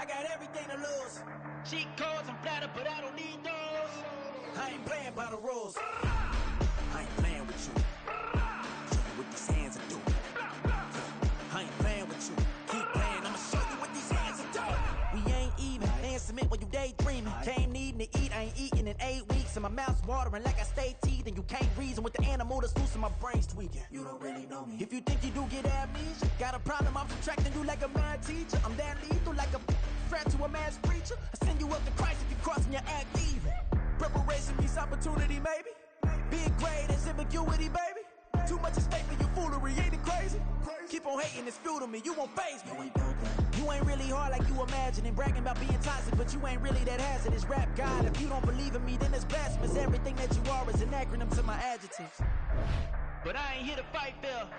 got everything to lose. Cheat codes, I'm flattered, but I don't need those. I ain't playing by the rules. I ain't playing with you. Show you what these hands are doing. I ain't playing with you. Keep playing, I'ma show you what these hands are doing. We ain't even. They ain't submit when you daydreaming. Came needing to eat, I ain't eating in 8 weeks. And my mouth's watering like I stay teething. You can't reason with the animal that's loose and my brain's tweaking. You don't really know me. If you think you do get amnesia, got a problem, I'm subtracting you like a mad teacher. I'm that lethal like a threat to a mass preacher. I send you up to Christ if you crossing your act even. Preparation means opportunity, maybe. Big grade is ambiguity, baby. Too much is fake for your foolery, ain't it crazy? Keep on hating, it's fuel to me, you won't faze me. You ain't really hard like you imagine and bragging about being toxic, but you ain't really that hazardous. Rap God, if you don't believe in me, then it's blasphemous. Everything that you are is an acronym to my adjectives. But I ain't here to fight, Bill.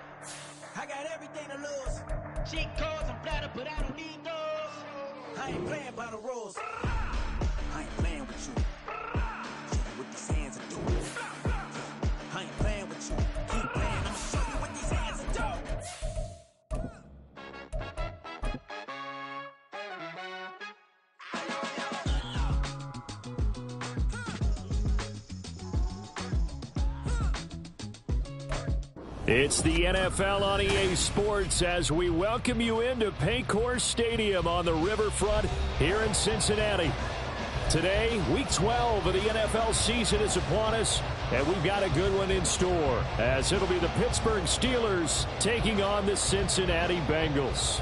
I got everything to lose. Cheat codes, I'm flattered, but I don't need those. I ain't playing by the rules. I ain't playing with you. Show you what these hands are doing. I ain't playing with you. Keep playing, I'ma show you what these hands are doing. It's the NFL on EA Sports as we welcome you into Paycor Stadium on the riverfront here in Cincinnati. Today, Week 12 of the NFL season is upon us, and we've got a good one in store, as it'll be the Pittsburgh Steelers taking on the Cincinnati Bengals.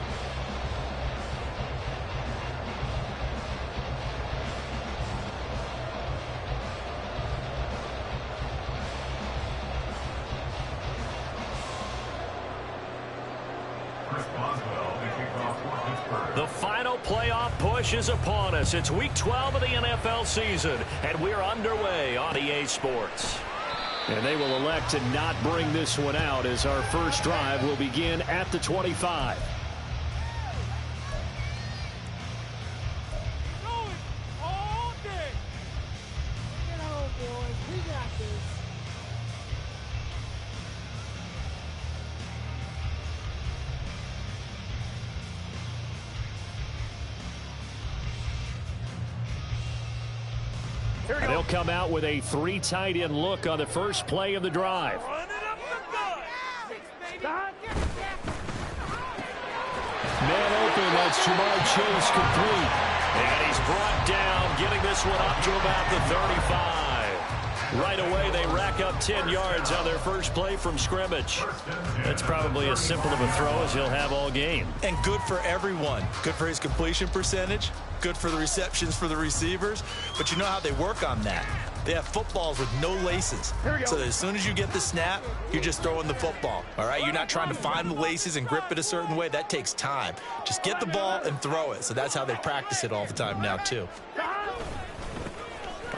The final playoff push is upon us. It's Week 12 of the NFL season, and we're underway on EA Sports. And they will elect to not bring this one out as our first drive will begin at the 25. Going all day. Get home, boys. We got this. They'll come out with a 3 tight end look on the first play of the drive. Run it up the gut. Man open, that's Jamar Chase complete. And he's brought down, getting this one up to about the 35. Right away, they rack up 10 yards on their first play from scrimmage. That's probably as simple of a throw as he'll have all game. And good for everyone. Good for his completion percentage. Good for the receptions for the receivers. But you know how they work on that. They have footballs with no laces. So that as soon as you get the snap, you're just throwing the football. All right? You're not trying to find the laces and grip it a certain way. That takes time. Just get the ball and throw it. So that's how they practice it all the time now, too.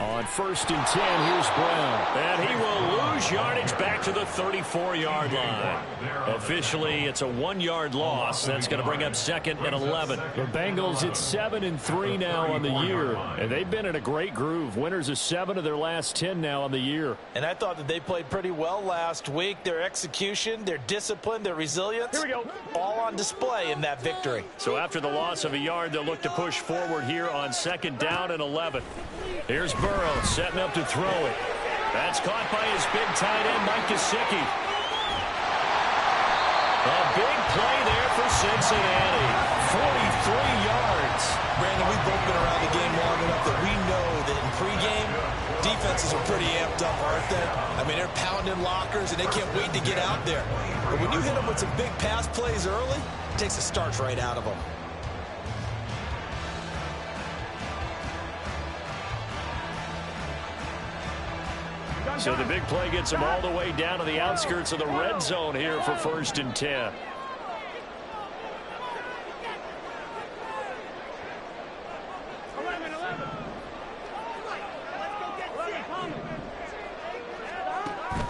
On 1st and 10, here's Brown. And he will lose yardage back to the 34-yard line. Officially, it's a 1-yard loss. That's going to bring up 2nd and 11. The Bengals at 7-3 now on the year. And they've been in a great groove. Winners of 7 of their last 10 now on the year. And I thought that they played pretty well last week. Their execution, their discipline, their resilience. Here we go. All on display in that victory. So after the loss of a yard, they'll look to push forward here on 2nd down and 11. Here's Burrow setting up to throw it. That's caught by his big tight end, Mike Gesicki. A big play there for Cincinnati. 43 yards. Brandon, we've both been around the game long enough that we know that in pregame, defenses are pretty amped up, aren't they? I mean, they're pounding lockers, and they can't wait to get out there. But when you hit them with some big pass plays early, it takes the starch right out of them. So the big play gets him all the way down to the outskirts of the red zone here for 1st and 10.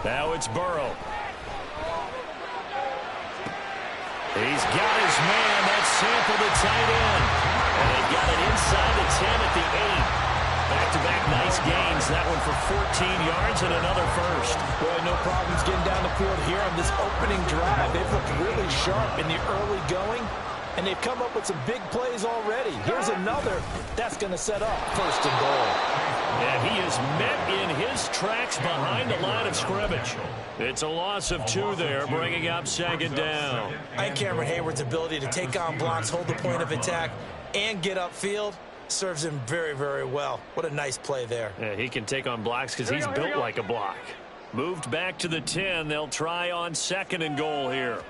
Now it's Burrow. He's got his man. That's Sample, the tight end. And they got it inside the 10 at the 8. Back-to-back nice gains. That one for 14 yards and another first. Boy, no problems getting down the field here on this opening drive. They've looked really sharp in the early going. And they've come up with some big plays already. Here's another. That's going to set up 1st and goal. And he is met in his tracks behind the line of scrimmage. It's a loss of 2 there, bringing up 2nd down. I think Cameron Hayward's ability to take on blocks, hold the point of attack, and get upfield serves him very, very well. What a nice play there. Yeah, he can take on blocks because he's built like a block. Moved back to the 10. They'll try on 2nd and goal here.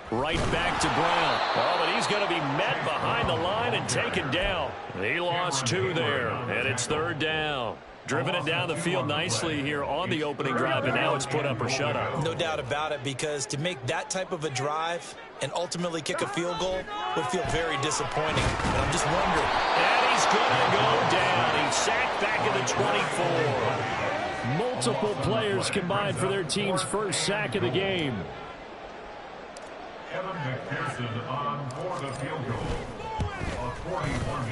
Right back to Brown. Oh, but he's going to be met behind the line and taken down. He lost 2 there, and it's 3rd down. Driven it down the field nicely here on the opening drive, and now it's put up or shut up. No doubt about it, because to make that type of a drive and ultimately kick a field goal would feel very disappointing. But I'm just wondering. And he's going to go down. He's sacked back at the 24. Multiple players combined for their team's first sack of the game.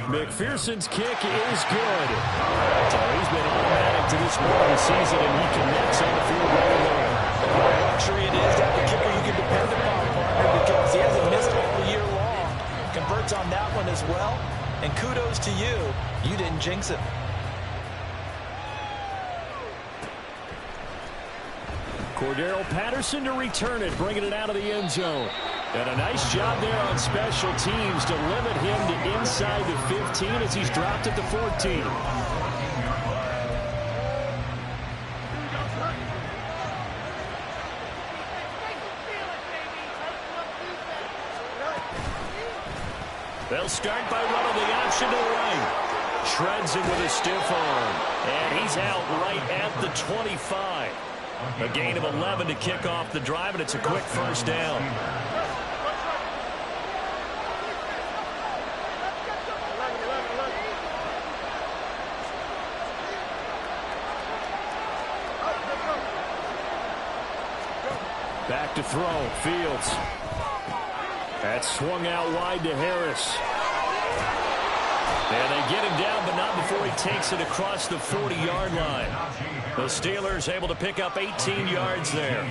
McPherson's kick is good. So he's been automatic to this point of the season, and he connects on the field right away. Luxury it is to have a kicker you can depend upon, partner, because he hasn't missed all year long. Converts on that one as well. And kudos to you. You didn't jinx it. Cordero Patterson to return it, bringing it out of the end zone. And a nice job there on special teams to limit him to inside the 15 as he's dropped at the 14. They'll start by running the option to the right. Shreds him with a stiff arm. And he's out right at the 25. A gain of 11 to kick off the drive, and it's a quick 1st down. Back to throw. Fields. That's swung out wide to Harris. And they get him down, but not before he takes it across the 40-yard line. The Steelers able to pick up 18 yards there.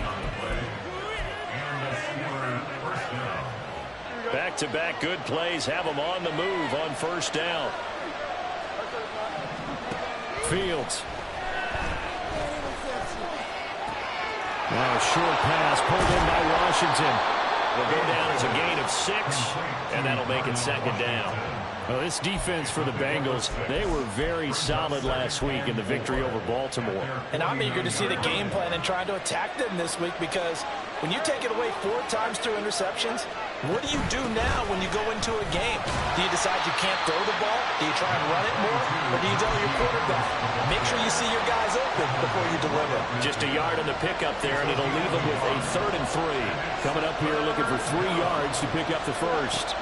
Back-to-back good plays have them on the move on 1st down. Fields. Now a short pass pulled in by Washington. Will go down as a gain of 6, and that'll make it 2nd down. Well, this defense for the Bengals, they were very solid last week in the victory over Baltimore. And I'm eager to see the game plan and trying to attack them this week, because when you take it away 4 times through interceptions, what do you do now when you go into a game? Do you decide you can't throw the ball? Do you try and run it more? Or do you tell your quarterback, make sure you see your guys open before you deliver? Just a yard on the pickup there, and it'll leave them with a 3rd and 3. Coming up here looking for 3 yards to pick up the first.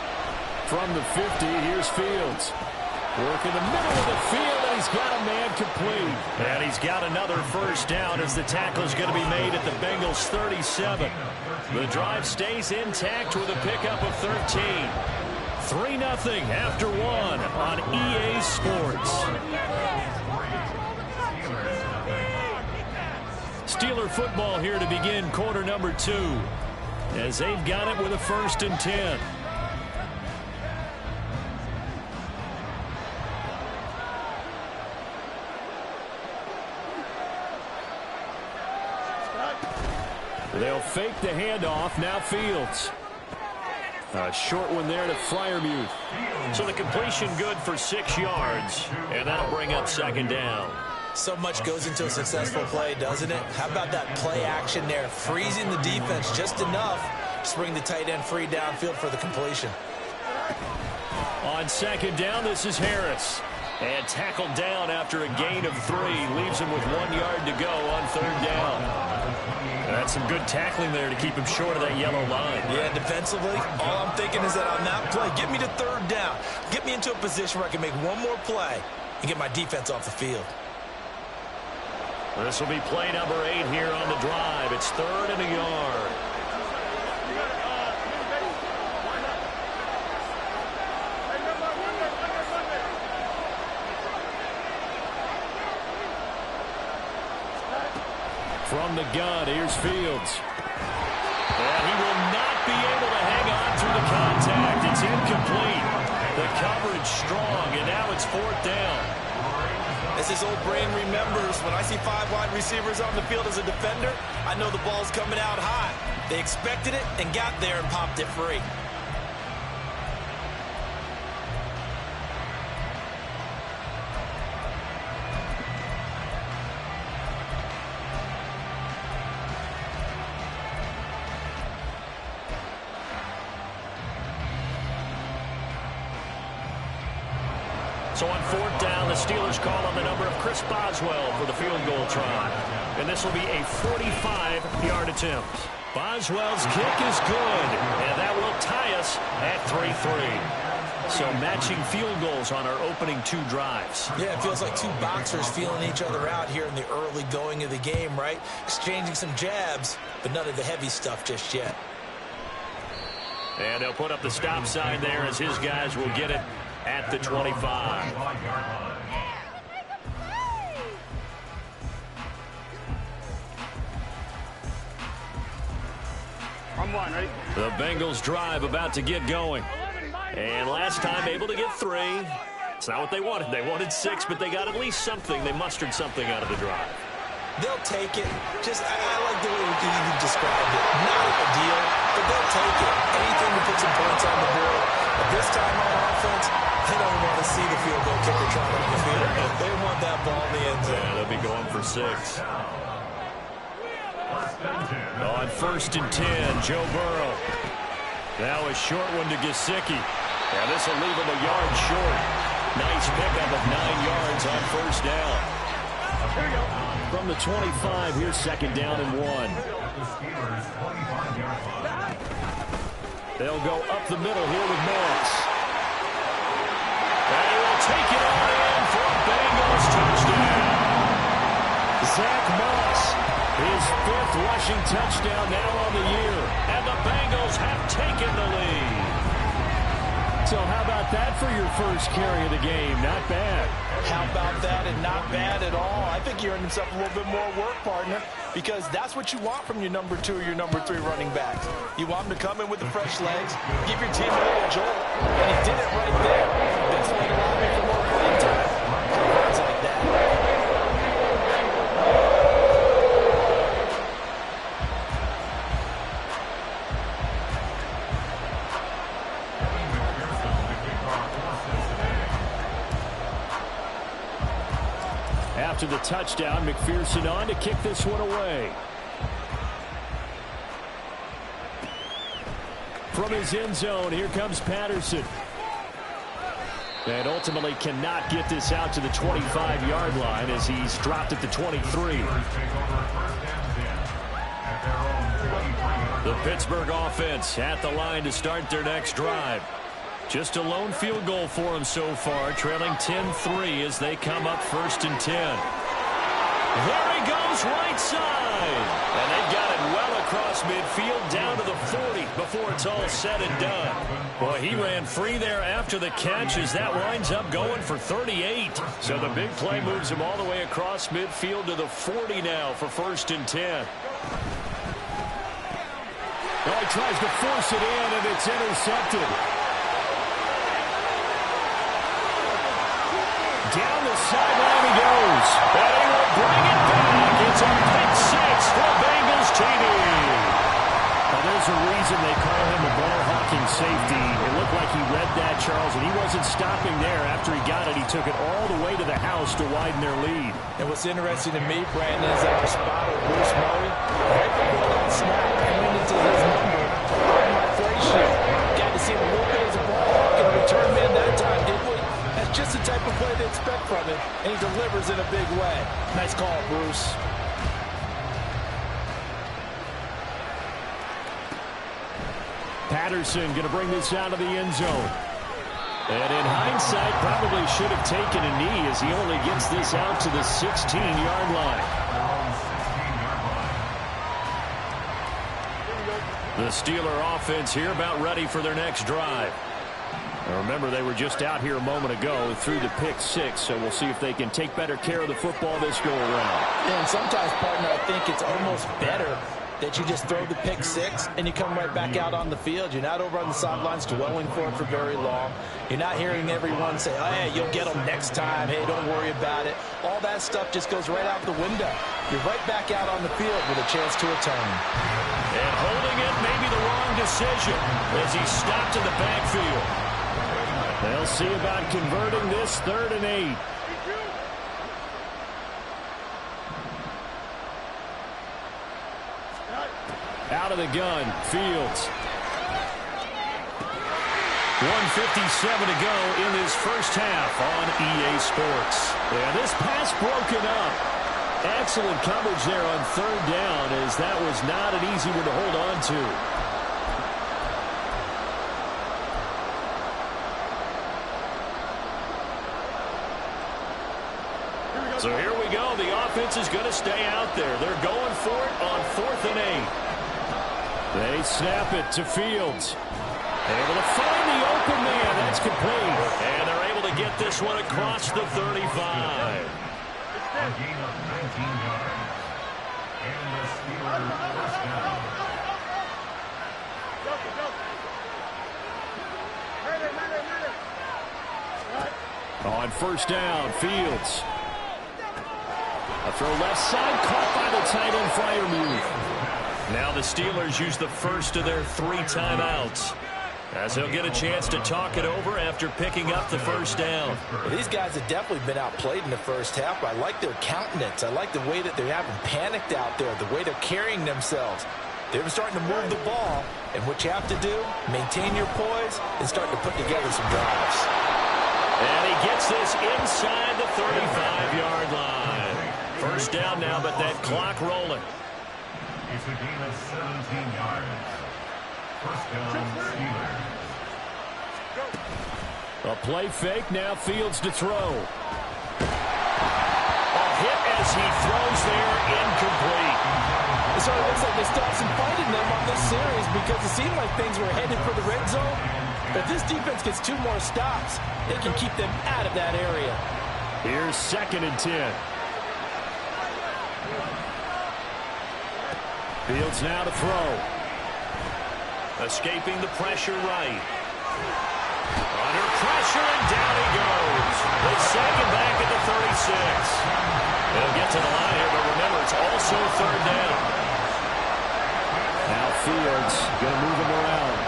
From the 50, here's Fields. Work in the middle of the field, and he's got a man complete. And he's got another 1st down as the tackle is going to be made at the Bengals' 37. The drive stays intact with a pickup of 13. 3-0 after 1 on EA Sports. Steeler football here to begin quarter number 2, as they've got it with a 1st and 10. They'll fake the handoff. Now Fields. A short one there to Freiermuth. So the completion good for 6 yards, and that'll bring up 2nd down. So much goes into a successful play, doesn't it? How about that play action there? Freezing the defense just enough to bring the tight end free downfield for the completion. On 2nd down, this is Harris. And tackled down after a gain of 3. Leaves him with 1 yard to go on 3rd down. That's some good tackling there to keep him short of that yellow line. Yeah, defensively, all I'm thinking is that on that play, get me to 3rd down. Get me into a position where I can make one more play and get my defense off the field. This will be play number 8 here on the drive. It's 3rd and a yard. From the gun, here's Fields. And he will not be able to hang on through the contact. The coverage strong, and now it's 4th down. As his old brain remembers, when I see 5 wide receivers on the field as a defender, I know the ball's coming out high. They expected it and got there and popped it free. So on 4th down, the Steelers call on the number of Chris Boswell for the field goal try. And this will be a 45-yard attempt. Boswell's kick is good, and that will tie us at 3-3. So matching field goals on our opening 2 drives. Yeah, it feels like 2 boxers feeling each other out here in the early going of the game, right? Exchanging some jabs, but none of the heavy stuff just yet. And they'll put up the stop sign there as his guys will get it at the 25. The Bengals drive about to get going. And last time able to get 3. It's not what they wanted. They wanted 6, but they got at least something. They mustered something out of the drive. They'll take it. I like the way you described it. Not ideal, but they'll take it. Anything to put some points on the board. But this time on offense, they don't want to see the field goal kicker trying on the field. They want that ball in the end zone. Yeah, they'll be going for 6. On 1st and 10, Joe Burrow. Now a short one to Gesicki. And this will leave him a yard short. Nice pickup of 9 yards on 1st down. From the 25, here's 2nd down and 1. They'll go up the middle here with Moss. They will take it on in for a Bengals touchdown. Zach Moss, his 5th rushing touchdown now on the year. And the Bengals have taken the lead. So how about that for your first carry of the game? Not bad. How about that, and not bad at all? I think you earned himself a little bit more work, partner, because that's what you want from your number 2 or your number 3 running backs. You want them to come in with the fresh legs, give your team a little jolt, and he did it right there. That's what allowed me for more playing time. It's like that. After the touchdown, McPherson on to kick this one away. From his end zone, here comes Patterson. And ultimately cannot get this out to the 25-yard line as he's dropped at the 23. The Pittsburgh offense at the line to start their next drive. Just a lone field goal for them so far, trailing 10-3 as they come up 1st and 10. There he goes, right side. And they've got it well across midfield down to the 40 before it's all said and done. Boy, he ran free there after the catch as that winds up going for 38. So the big play moves him all the way across midfield to the 40 now for 1st and 10. Now he tries to force it in, and it's intercepted. Down the sideline he goes. And he will bring it back. It's a pick 6 for Bengals TD. Now there's a reason they call him a ball-hawking safety. It looked like he read that, Charles, and he wasn't stopping there. After he got it, he took it all the way to the house to widen their lead. And what's interesting to me, Brandon, is that the spotter, Bruce Murray, right before that snap, pointed to his number on my play sheet. Got to see him a little bit as a ball hawk and a return man that time, didn't we? That's just the type of play they expect from him, and he delivers in a big way. Nice call, Bruce. Patterson going to bring this out of the end zone. And in hindsight, probably should have taken a knee as he only gets this out to the 16-yard line. The Steeler offense here about ready for their next drive. Now remember, they were just out here a moment ago through the pick 6, so we'll see if they can take better care of the football this go around. And sometimes, partner, I think it's almost better that you just throw the pick six and you come right back out on the field. You're not over on the sidelines dwelling for it for very long. You're not hearing everyone say, oh, hey, you'll get them next time. Hey, don't worry about it. All that stuff just goes right out the window. You're right back out on the field with a chance to atone. And holding it may be the wrong decision as he's stopped in the backfield. They'll see about converting this 3rd and 8. Out of the gun, Fields. 1:57 to go in this first half on EA Sports. Yeah, this pass broken up. Excellent coverage there on 3rd down, as that was not an easy one to hold on to. So here we go. The offense is going to stay out there. They're going for it on 4th and 8. They snap it to Fields. Able to find the open man. That's complete. And they're able to get this one across the 35. A gain of 19 yards. And the Steelers first down. On 1st down, Fields. A throw left side, caught by the tight end Freiermuth. Now the Steelers use the first of their 3 timeouts, as they'll get a chance to talk it over after picking up the first down. Well, these guys have definitely been outplayed in the first half. I like their countenance. I like the way that they haven't panicked out there, the way they're carrying themselves. They're starting to move the ball, and what you have to do, maintain your poise and start to put together some drives. And he gets this inside the 35-yard line. First down now, but that clock rolling. It's a gain of 17 yards. First down, Steelers. A play fake, now Fields to throw. A hit as he throws there, incomplete. So it looks like they still have some fight in them on this series, because it seemed like things were headed for the red zone. But if this defense gets 2 more stops, they can keep them out of that area. Here's 2nd and 10. Fields now to throw. Escaping the pressure right. Under pressure, and down he goes. They sack him back at the 36. They'll get to the line here, but remember, it's also 3rd down. Now Fields going to move him around.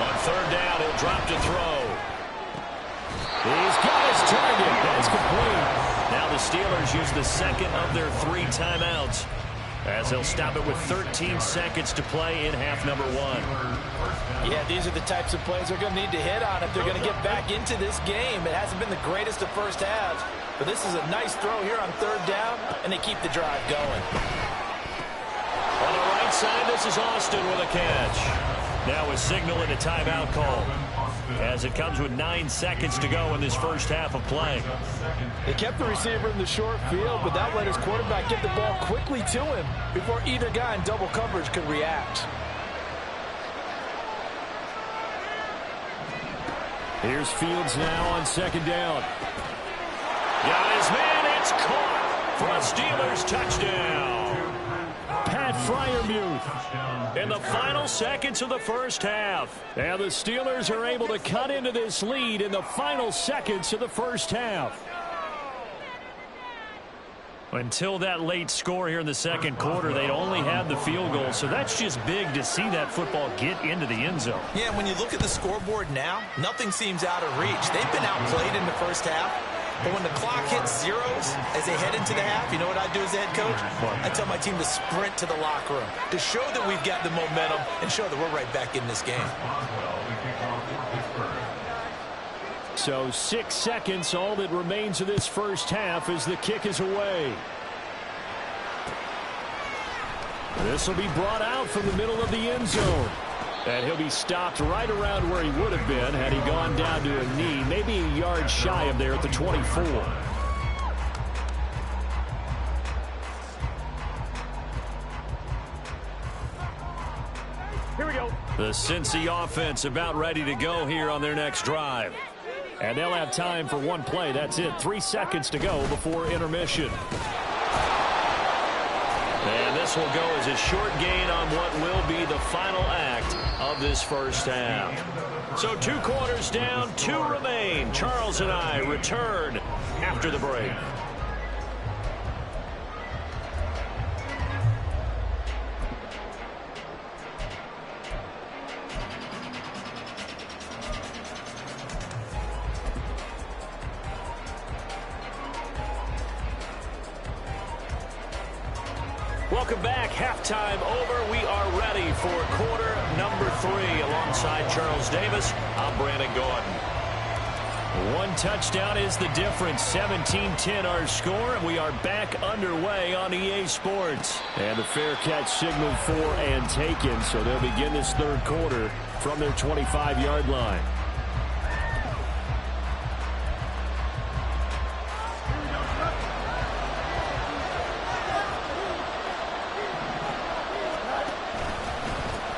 On 3rd down, he'll drop to throw. He's got his target. That's complete. Now the Steelers use the 2nd of their 3 timeouts, as they'll stop it with 13 seconds to play in half number 1. Yeah, these are the types of plays they're going to need to hit on if they're going to get back into this game. It hasn't been the greatest of first halves, but this is a nice throw here on 3rd down, and they keep the drive going. On the right side, this is Austin with a catch. Now a signal and a timeout call, as it comes with 9 seconds to go in this first half of play. They kept the receiver in the short field, but that let his quarterback get the ball quickly to him before either guy in double coverage could react. Here's Fields now on 2nd down. Got his man, it's caught for a Steelers touchdown. Pat Freiermuth in the final seconds of the first half. And the Steelers are able to cut into this lead in the final seconds of the first half. Until that late score here in the 2nd quarter, they'd only had the field goal, so that's just big to see that football get into the end zone. Yeah, when you look at the scoreboard now, nothing seems out of reach. They've been outplayed in the first half, but when the clock hits zeros as they head into the half, you know what I do as the head coach? I tell my team to sprint to the locker room to show that we've got the momentum and show that we're right back in this game. So 6 seconds, all that remains of this first half as the kick is away. This will be brought out from the middle of the end zone. And he'll be stopped right around where he would have been had he gone down to a knee, maybe a yard shy of there at the 24. Here we go. The Cincy offense about ready to go here on their next drive. And they'll have time for one play. That's it. 3 seconds to go before intermission. And this will go as a short gain on what will be the final act of this first half. So 2 quarters down, 2 remain. Charles and I return after the break. Welcome back. Halftime over. We are ready for quarter number 3. Alongside Charles Davis, I'm Brandon Gordon. 1 touchdown is the difference. 17-10 our score, and we are back underway on EA Sports. And the fair catch signaled for and taken, so they'll begin this 3rd quarter from their 25-yard line.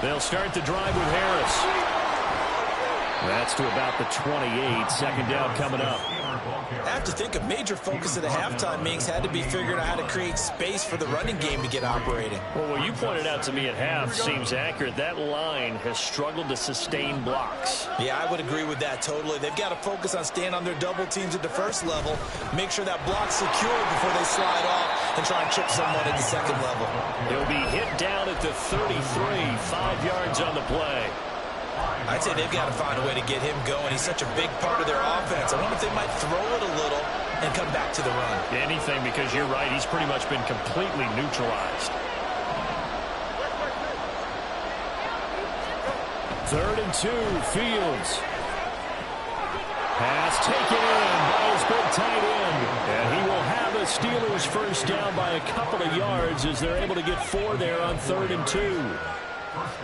They'll start the drive with Harris. That's to about the 28. 2nd down coming up. I have to think a major focus of the halftime meetings had to be figuring out how to create space for the running game to get operating. Well, what you pointed out to me at half seems accurate. That line has struggled to sustain blocks. Yeah, I would agree with that totally. They've got to focus on staying on their double teams at the first level, make sure that block's secured before they slide off and try and chip someone at the second level. He'll be hit down at the 33, 5 yards on the play. I'd say they've got to find a way to get him going. He's such a big part of their offense. I wonder if they might throw it a little and come back to the run. Anything, because you're right. He's pretty much been completely neutralized. 3rd and 2, Fields. Pass taken in by his big tight end. And he will have the Steelers first down by a couple of yards as they're able to get 4 there on 3rd and 2.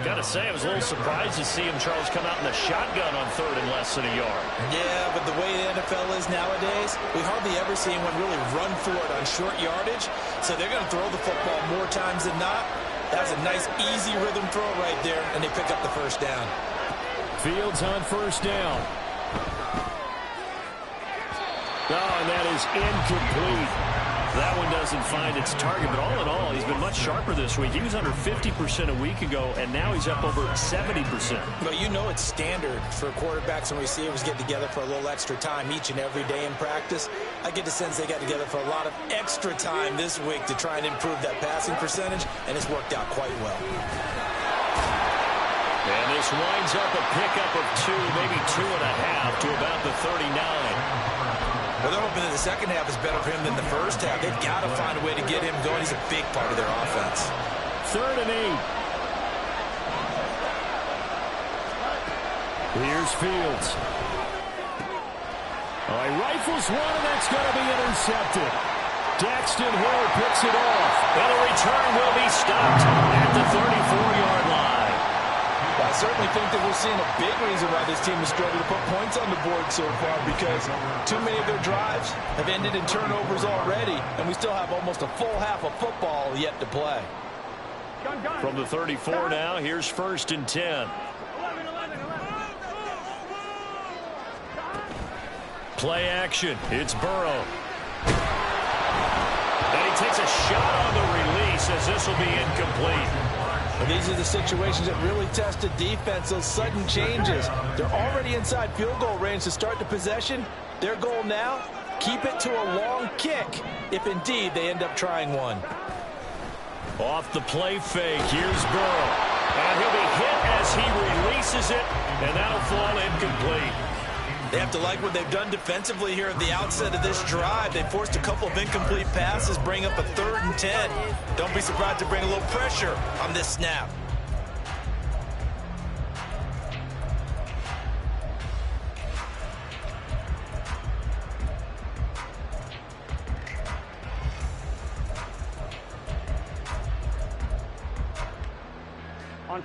Gotta say, I was a little surprised to see him, Charles, come out in the shotgun on 3rd and less than a yard. Yeah, but the way the NFL is nowadays, we hardly ever see anyone really run for it on short yardage. So they're going to throw the football more times than not. That was a nice, easy rhythm throw right there, and they pick up the first down. Fields on 1st down. Oh, and that is incomplete. That one doesn't find its target, but all in all, he's been much sharper this week. He was under 50% a week ago, and now he's up over 70%. But you know it's standard for quarterbacks and receivers get together for a little extra time each and every day in practice. I get the sense they got together for a lot of extra time this week to try and improve that passing percentage, and it's worked out quite well. And this winds up a pickup of 2, maybe 2.5 to about the 39. Well, they're hoping that the second half is better for him than the first half. They've got to find a way to get him going. He's a big part of their offense. 3rd and 8. Here's Fields. Oh, he rifles one, and that's going to be intercepted. Daxton Hill picks it off. And the return will be stopped at the 34-yard line. I certainly think that we're seeing a big reason why this team has struggled to put points on the board so far, because too many of their drives have ended in turnovers already, and we still have almost a full half of football yet to play. From the 34 now, here's 1st and 10. Play action. It's Burrow. And he takes a shot on the release as this will be incomplete. Well, these are the situations that really test the defense, those sudden changes. They're already inside field goal range to start the possession. Their goal now, keep it to a long kick, if indeed they end up trying one. Off the play fake, here's Burrow. And he'll be hit as he releases it, and that'll fall incomplete. They have to like what they've done defensively here at the outset of this drive. They forced a couple of incomplete passes, bring up a 3rd and 10. Don't be surprised to bring a little pressure on this snap.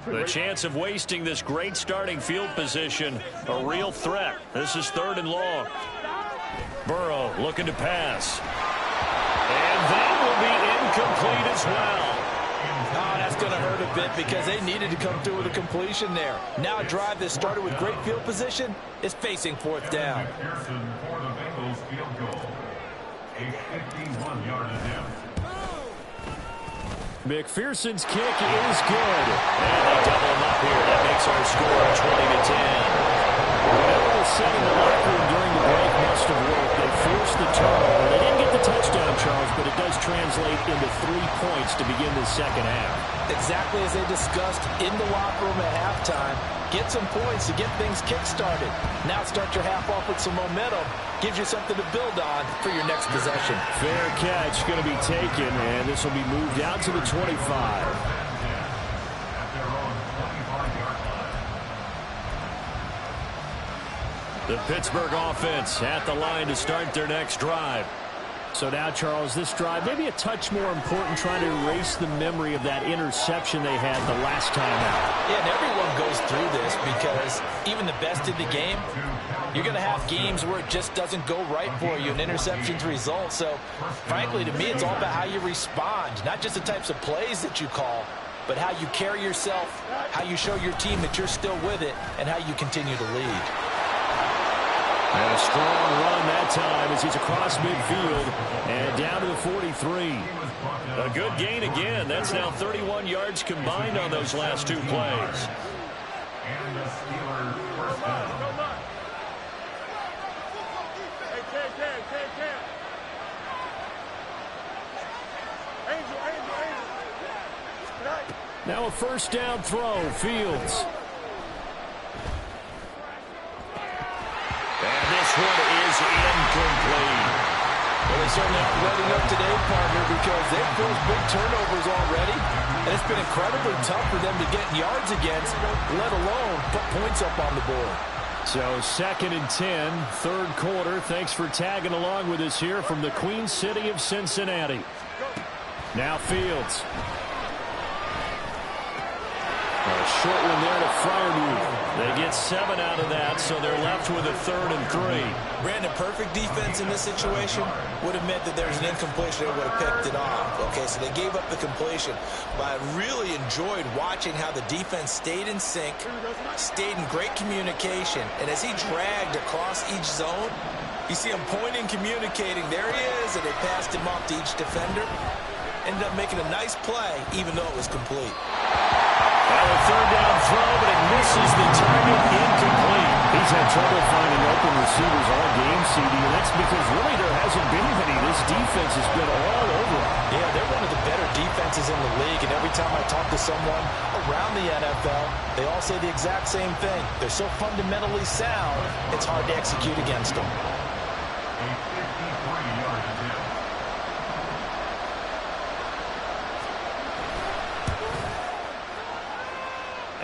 The chance of wasting this great starting field position, a real threat. This is 3rd and long. Burrow looking to pass. And that will be incomplete as well. Oh, that's going to hurt a bit because they needed to come through with a completion there. Now a drive that started with great field position is facing 4th down. Pearson for the Bengals field goal. A 51-yard attempt. McPherson's kick is good. And they double him up here. That makes our score 20-10. Whatever was said in the locker room during the break must have worked. They forced the turnover. They didn't get the touchdown, Charles, but it does translate into 3 points to begin the second half. Exactly as they discussed in the locker room at halftime. Get some points to get things kick-started. Now start your half off with some momentum. Gives you something to build on for your next possession. Fair catch going to be taken, and this will be moved out to the 25. The Pittsburgh offense at the line to start their next drive. So now, Charles, this drive maybe a touch more important, trying to erase the memory of that interception they had the last time out. Yeah, and everyone goes through this because even the best in the game, you're going to have games where it just doesn't go right for you and interceptions result. So, frankly, to me, it's all about how you respond, not just the types of plays that you call, but how you carry yourself, how you show your team that you're still with it, and how you continue to lead. And a strong run that time as he's across midfield and down to the 43. A good gain again. That's now 31 yards combined on those last 2 plays. And the Steelers first down. Now a first down throw, Fields. And this one is incomplete. Well, they certainly aren't letting up today, partner, because they've forced big turnovers already, and it's been incredibly tough for them to get yards against, let alone put points up on the board. So 2nd and 10, third quarter. Thanks for tagging along with us here from the Queen City of Cincinnati. Now Fields. A short one there to Freiermuth. They get 7 out of that, so they're left with a 3rd and 3. Brandon, perfect defense in this situation would have meant that there's an incompletion. They would have picked it off. Okay, so they gave up the completion. But I really enjoyed watching how the defense stayed in sync, stayed in great communication. And as he dragged across each zone, you see him pointing, communicating. There he is, and they passed him off to each defender. Ended up making a nice play, even though it was complete. Well, a third down throw, but it misses the target, incomplete. He's had trouble finding open receivers all game, CD, and that's because really there hasn't been many. This defense has been all over. Yeah, they're one of the better defenses in the league, and every time I talk to someone around the NFL, they all say the exact same thing. They're so fundamentally sound, it's hard to execute against them. A 53-yard attempt.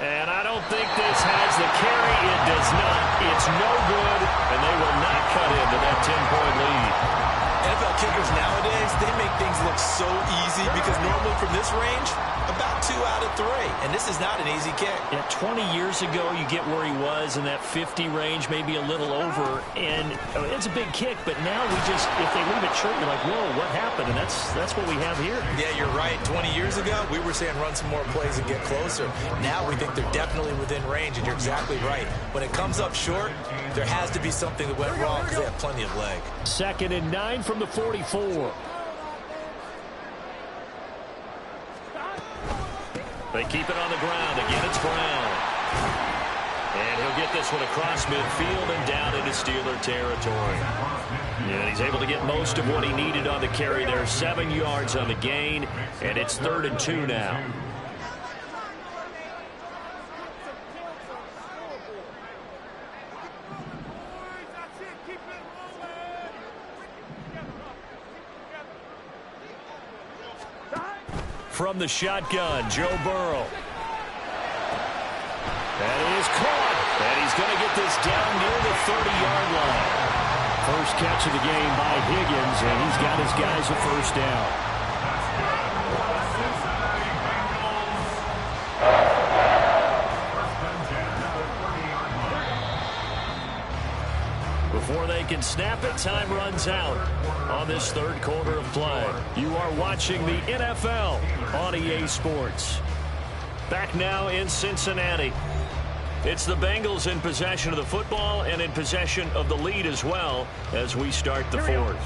And I don't think this has the carry. It does not. It's no good, and they will not cut into that 10-point lead. NFL kickers nowadays, they make things look so easy because normally from this range, about 2 out of 3. And this is not an easy kick. Yeah, 20 years ago, you get where he was in that 50 range, maybe a little over. And it's a big kick, but now we just, if they leave it short, you're like, whoa, what happened? And that's what we have here. Yeah, you're right. 20 years ago, we were saying run some more plays and get closer. Now we think they're definitely within range, and you're exactly right. When it comes up short, there has to be something that went wrong because they have plenty of leg. 2nd and 9 from the 44. They keep it on the ground. Again, it's Brown. And he'll get this one across midfield and down into Steeler territory. And he's able to get most of what he needed on the carry there. 7 yards on the gain, and it's 3rd and 2 now. From the shotgun, Joe Burrow. That is caught. And he's going to get this down near the 30-yard line. First catch of the game by Higgins, and he's got his guys a first down. Before they can snap it, time runs out on this third quarter of play. You are watching the NFL on EA Sports. Back now in Cincinnati. It's the Bengals in possession of the football and in possession of the lead as well as we start the fourth.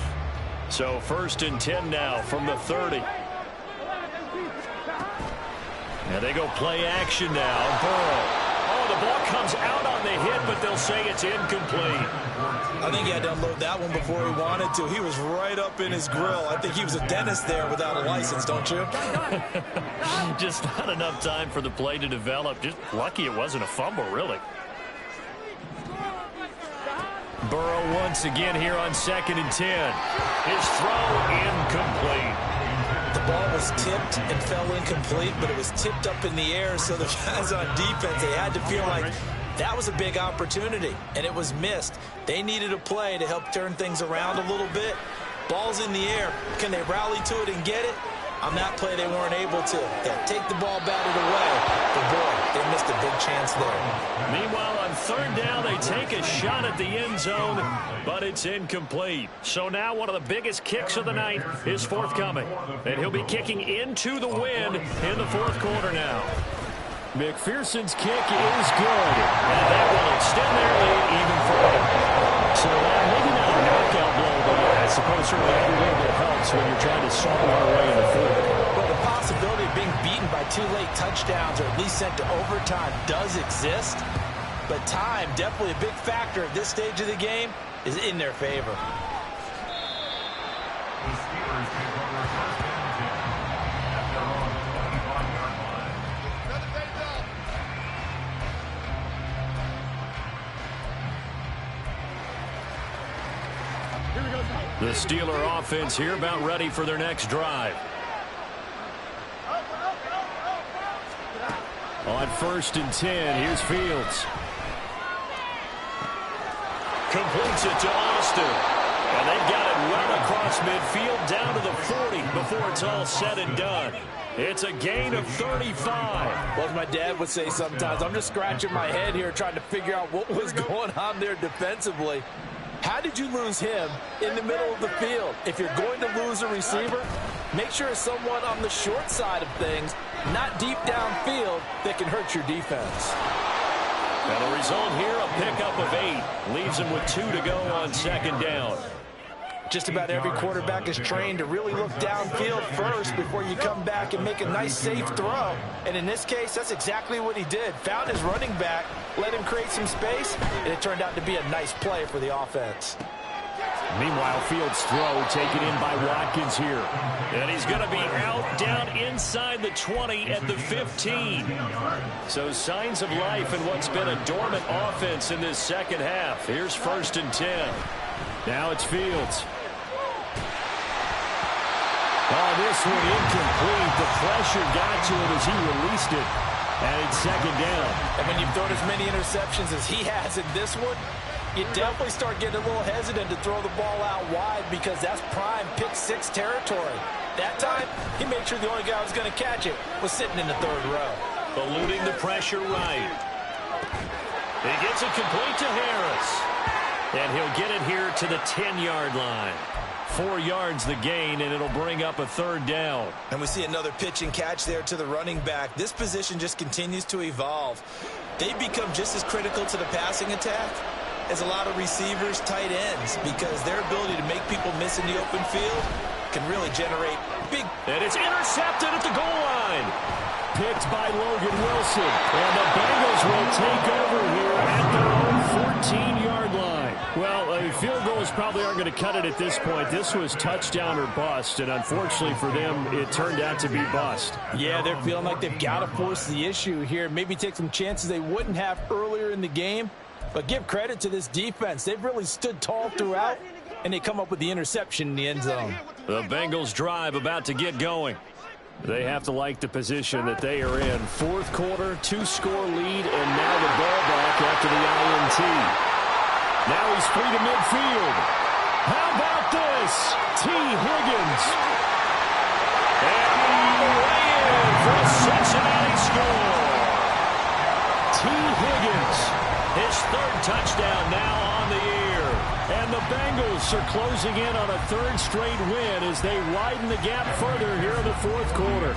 So 1st and 10 now from the 30. And they go play action now. Burrow. Oh, the ball comes out on the hit, but they'll say it's incomplete. I think he had to unload that one before he wanted to. He was right up in his grill. I think he was a dentist there without a license, don't you? Just not enough time for the play to develop. Just lucky it wasn't a fumble, really. Burrow once again here on 2nd and 10. His throw incomplete. The ball was tipped and fell incomplete, but it was tipped up in the air, so the guys on defense, they had to feel like that was a big opportunity, and it was missed. They needed a play to help turn things around a little bit. Ball's in the air. Can they rally to it and get it? On that play, they weren't able to. They'll take the ball batted away, but boy, they missed a big chance there. Meanwhile, on 3rd down, they take a shot at the end zone, but it's incomplete. So now one of the biggest kicks of the night is forthcoming, and he'll be kicking into the wind in the 4th quarter now. McPherson's kick is good, and that will extend their lead even further. So maybe not a knockout blow, but I suppose certainly every little bit helps when you're trying to sort our way in the 4th. Well, the possibility of being beaten by 2 late touchdowns or at least sent to overtime does exist, but time, definitely a big factor at this stage of the game, is in their favor. The Steelers take over 1st and 10 at their own 25-yard line. The Steeler offense here about ready for their next drive. On 1st and 10, here's Fields. Completes it to Austin. And they've got it well across midfield down to the 40 before it's all said and done. It's a gain of 35. Well, as my dad would say sometimes, I'm just scratching my head here trying to figure out what was going on there defensively. How did you lose him in the middle of the field? If you're going to lose a receiver, make sure it's someone on the short side of things, not deep downfield, that can hurt your defense. And the result here, a pickup of 8. Leaves him with 2 to go on 2nd down. Just about every quarterback is trained to really look downfield first before you come back and make a nice, safe throw. And in this case, that's exactly what he did. Found his running back, let him create some space, and it turned out to be a nice play for the offense. Meanwhile, Fields' throw taken in by Watkins here. And he's going to be out down inside the 20 at the 15. So signs of life in what's been a dormant offense in this 2nd half. Here's 1st and 10. Now it's Fields. Oh, this one incomplete. The pressure got to him as he released it. And it's 2nd down. And when you've thrown as many interceptions as he has in this one, you definitely start getting a little hesitant to throw the ball out wide because that's prime pick-6 territory. That time, he made sure the only guy who was going to catch it was sitting in the 3rd row. Eluding the pressure right. He gets it complete to Harris. And he'll get it here to the 10-yard line. 4 yards the gain, and it'll bring up a 3rd down. And we see another pitch and catch there to the running back. This position just continues to evolve. They become just as critical to the passing attack as a lot of receivers, tight ends, because their ability to make people miss in the open field can really generate big. And it's intercepted at the goal line. Picked by Logan Wilson. And the Bengals will take over here at their own 14-yard line. Well, field goals probably aren't going to cut it at this point. This was touchdown or bust, and unfortunately for them, it turned out to be bust. Yeah, they're feeling like they've got to force the issue here. Maybe take some chances they wouldn't have earlier in the game. But give credit to this defense. They've really stood tall throughout, and they come up with the interception in the end zone. The Bengals drive about to get going. They have to like the position that they are in. 4th quarter, 2-score lead, and now the ball back after the INT. Now he's free to midfield. How about this? T. Higgins. And way in for a Cincinnati score. T. Higgins. His 3rd touchdown now on the year. And the Bengals are closing in on a 3rd straight win as they widen the gap further here in the 4th quarter.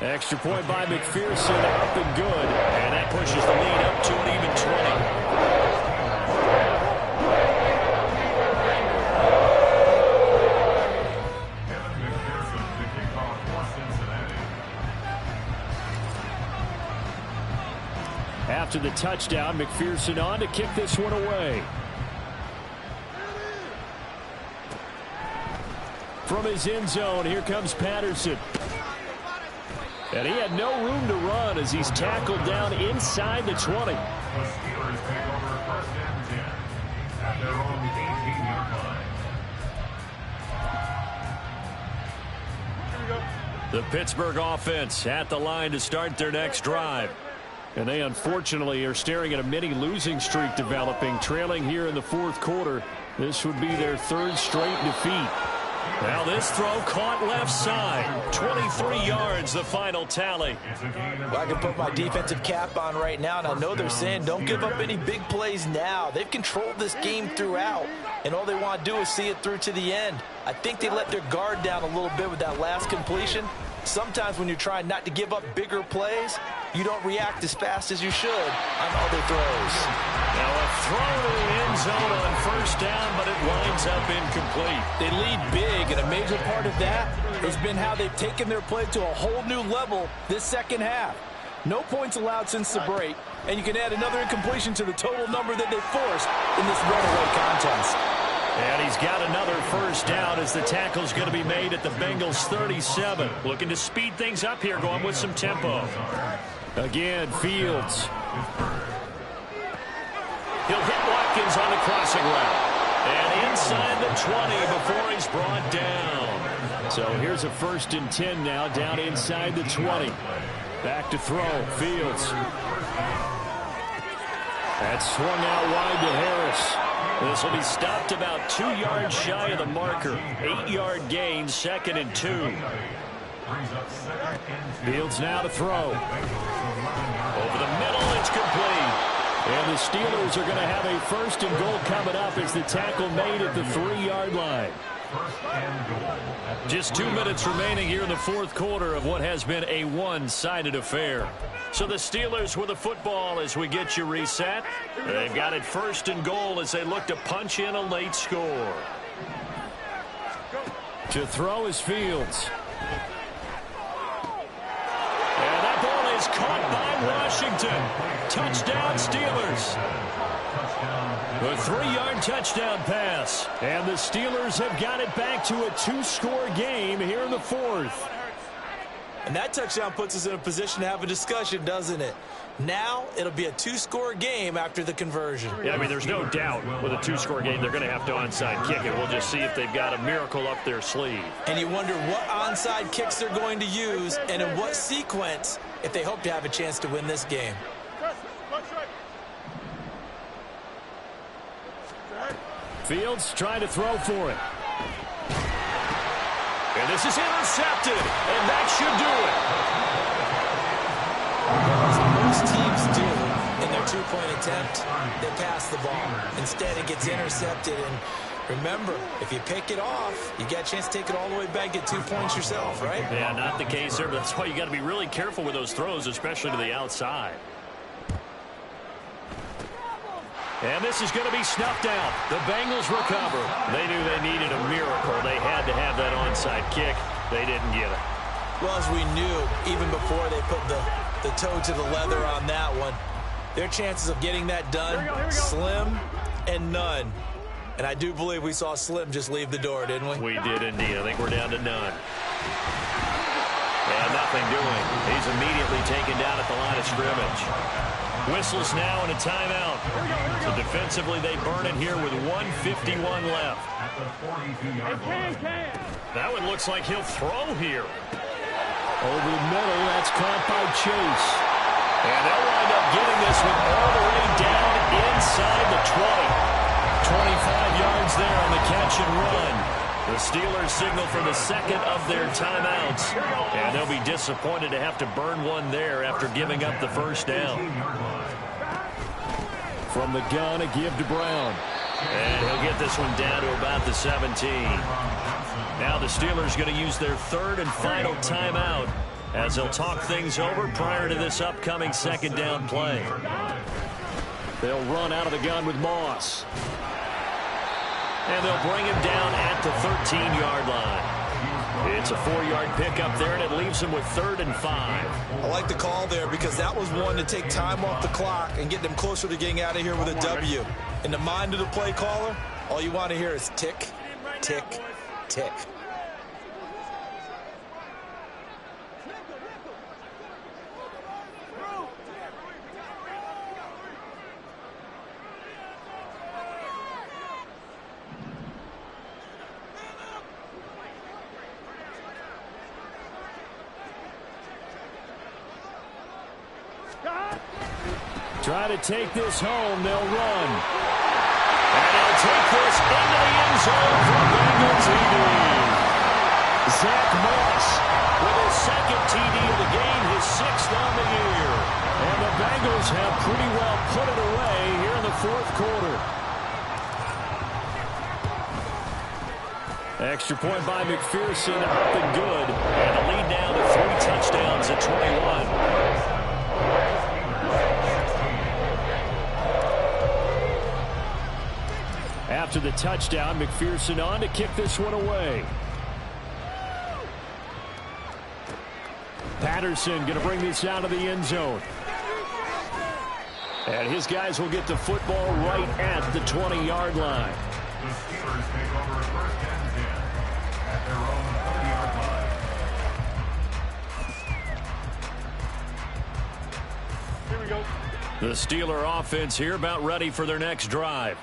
Extra point by McPherson, up and good. And that pushes the lead up to an even 20. After the touchdown, McPherson on to kick this one away. From his end zone, here comes Patterson. And he had no room to run as he's tackled down inside the 20. The Steelers take over 1st and 10 at their own 18-yard line. The Pittsburgh offense at the line to start their next drive. And they unfortunately are staring at a mini losing streak developing, trailing here in the 4th quarter. This would be their 3rd straight defeat. Now this throw caught left side. 23 yards, the final tally. Well, I can put my defensive cap on right now, and I know they're saying don't give up any big plays now. They've controlled this game throughout, and all they want to do is see it through to the end. I think they let their guard down a little bit with that last completion. Sometimes when you're trying not to give up bigger plays, you don't react as fast as you should on other throws. Now a throw to the end zone on 1st down, but it winds up incomplete. They lead big, and a major part of that has been how they've taken their play to a whole new level this 2nd half. No points allowed since the break, and you can add another incompletion to the total number that they forced in this runaway contest. And he's got another 1st down as the tackle's going to be made at the Bengals 37. Looking to speed things up here, going with some tempo. Again, Fields. He'll hit Watkins on the crossing route. And inside the 20 before he's brought down. So here's a 1st and 10 now, down inside the 20. Back to throw, Fields. That's swung out wide to Harris. This will be stopped about 2 yards shy of the marker. 8-yard gain, 2nd and 2. Fields now to throw. Over the middle, it's complete. And the Steelers are going to have a 1st and goal coming up as the tackle made at the 3-yard line. Just 2 minutes remaining here in the 4th quarter of what has been a one-sided affair. So the Steelers with the football as we get you reset. They've got it 1st and goal as they look to punch in a late score. To throw is Fields. And that ball is caught by Washington. Touchdown Steelers. A 3-yard touchdown pass. And the Steelers have got it back to a 2-score game here in the 4th. And that touchdown puts us in a position to have a discussion, doesn't it? Now it'll be a 2-score game after the conversion. Yeah, I mean, there's no doubt with a 2-score game they're going to have to onside kick it. We'll just see if they've got a miracle up their sleeve. And you wonder what onside kicks they're going to use and in what sequence if they hope to have a chance to win this game. Fields trying to throw for it. And this is intercepted, and that should do it. As most teams do in their 2-point attempt, they pass the ball. Instead, it gets intercepted. And remember, if you pick it off, you get a chance to take it all the way back, get 2 points yourself, right? Yeah, not the case there, but that's why you got to be really careful with those throws, especially to the outside. And this is going to be snuffed out. The Bengals recover. They knew they needed a miracle. They had to have that onside kick. They didn't get it. Well, as we knew, even before they put the toe to the leather on that one, their chances of getting that done, slim and none. And I do believe we saw Slim just leave the door, didn't we? We did indeed. I think we're down to none. And nothing doing. He's immediately taken down at the line of scrimmage. Whistles now and a timeout. So defensively they burn it here with 1:51 left. That one looks like he'll throw here. Over the middle, that's caught by Chase. And they'll wind up getting this one all the way down inside the 20. 25 yards there on the catch and run. The Steelers signal for the 2nd of their timeouts. And they'll be disappointed to have to burn one there after giving up the 1st down. From the gun, a give to Brown. And he'll get this one down to about the 17. Now the Steelers going to use their 3rd and final timeout as they'll talk things over prior to this upcoming 2nd down play. They'll run out of the gun with Moss. And they'll bring him down at the 13-yard line. It's a 4-yard pickup there, and it leaves him with 3rd and 5. I like the call there because that was one to take time off the clock and get them closer to getting out of here with a W. In the mind of the play caller, all you want to hear is tick, tick, tick. Try to take this home. They'll run. And they'll take this into the end zone for Bengal TD. Zach Moss with his 2nd TD of the game, his 6th on the year. And the Bengals have pretty well put it away here in the 4th quarter. Extra point by McPherson, up and good. And the lead down to 3 touchdowns at 21. After the touchdown, McPherson on to kick this one away. Patterson going to bring this out of the end zone. And his guys will get the football right at the 20-yard line. The Steelers take over 1st and 10 at their own 30-yard line. Here we go. The Steeler offense here about ready for their next drive.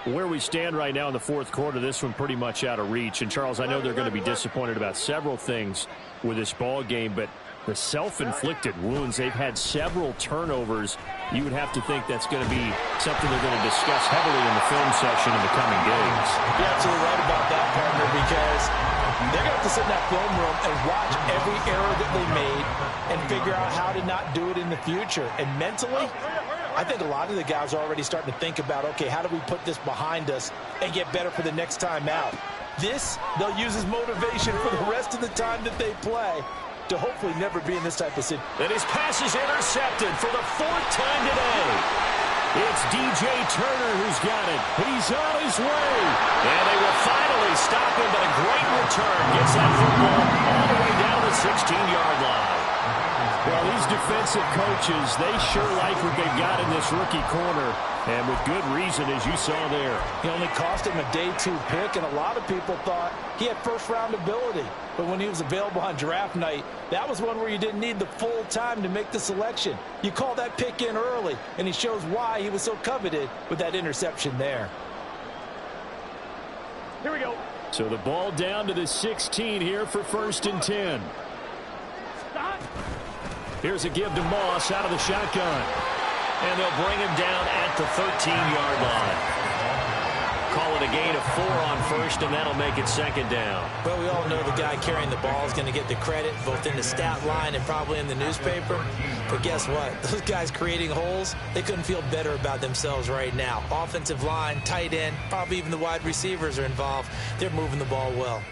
Where we stand right now in the 4th quarter, this one pretty much out of reach. And, Charles, I know they're going to be disappointed about several things with this ball game, but the self-inflicted wounds, they've had several turnovers. You would have to think that's going to be something they're going to discuss heavily in the film session in the coming days. You're absolutely right about that, partner, because they're going to have to sit in that film room and watch every error that they made and figure out how to not do it in the future. And mentally, I think a lot of the guys are already starting to think about, okay, how do we put this behind us and get better for the next time out? This, they'll use as motivation for the rest of the time that they play to hopefully never be in this type of situation. And his pass is intercepted for the 4th time today. It's DJ Turner who's got it. He's on his way. And they will finally stop him, but a great return. Gets that football all the way down to the 16-yard line. Well, these defensive coaches, they sure like what they've got in this rookie corner, and with good reason, as you saw there. He only cost him a day 2 pick, and a lot of people thought he had first-round ability. But when he was available on draft night, that was one where you didn't need the full time to make the selection. You call that pick in early, and he shows why he was so coveted with that interception there. Here we go. So the ball down to the 16 here for 1st and 10. Stop. Here's a give to Moss out of the shotgun. And they'll bring him down at the 13-yard line. Call it a gain of 4 on 1st, and that'll make it 2nd down. Well, we all know the guy carrying the ball is going to get the credit, both in the stat line and probably in the newspaper. But guess what? Those guys creating holes, they couldn't feel better about themselves right now. Offensive line, tight end, probably even the wide receivers are involved. They're moving the ball well.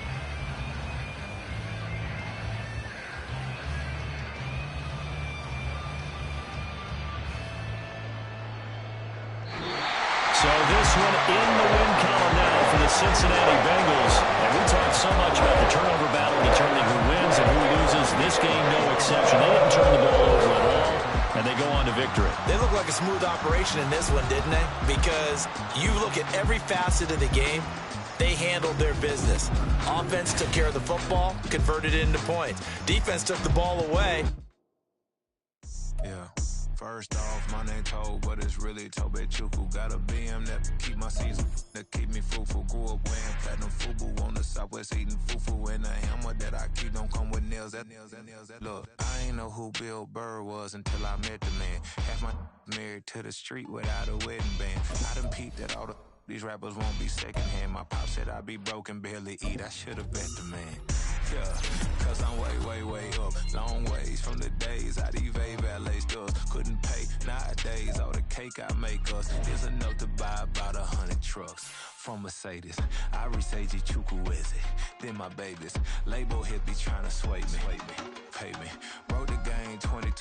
So this one in the win column now for the Cincinnati Bengals. And we talked so much about the turnover battle determining who wins and who loses. This game, no exception. They didn't turn the ball over at all, and they go on to victory. They look like a smooth operation in this one, didn't they? Because you look at every facet of the game, they handled their business. Offense took care of the football, converted it into points. Defense took the ball away. Yeah. First off, my name Toad, but it's really Tobe Chuku. Got a BM that keep my season, that keep me fruitful. Grew up wearing platinum FUBU on the Southwest eating fufu. And a hammer that I keep don't come with nails. Look, I ain't know who Bill Burr was until I met the man. Half my married to the street without a wedding band. I done peeped at all the these rappers won't be secondhand. My pop said I'd be broken, barely eat. I should've bet the man. Yeah, cause I'm way up. Long ways from the days I these valet stores couldn't pay. Nowadays, all the cake I make us is enough to buy about 100 trucks. From Mercedes, I Seiji Chukwueze. Then my babies, label hit be trying to sway me. Pay me. Wrote the game 22.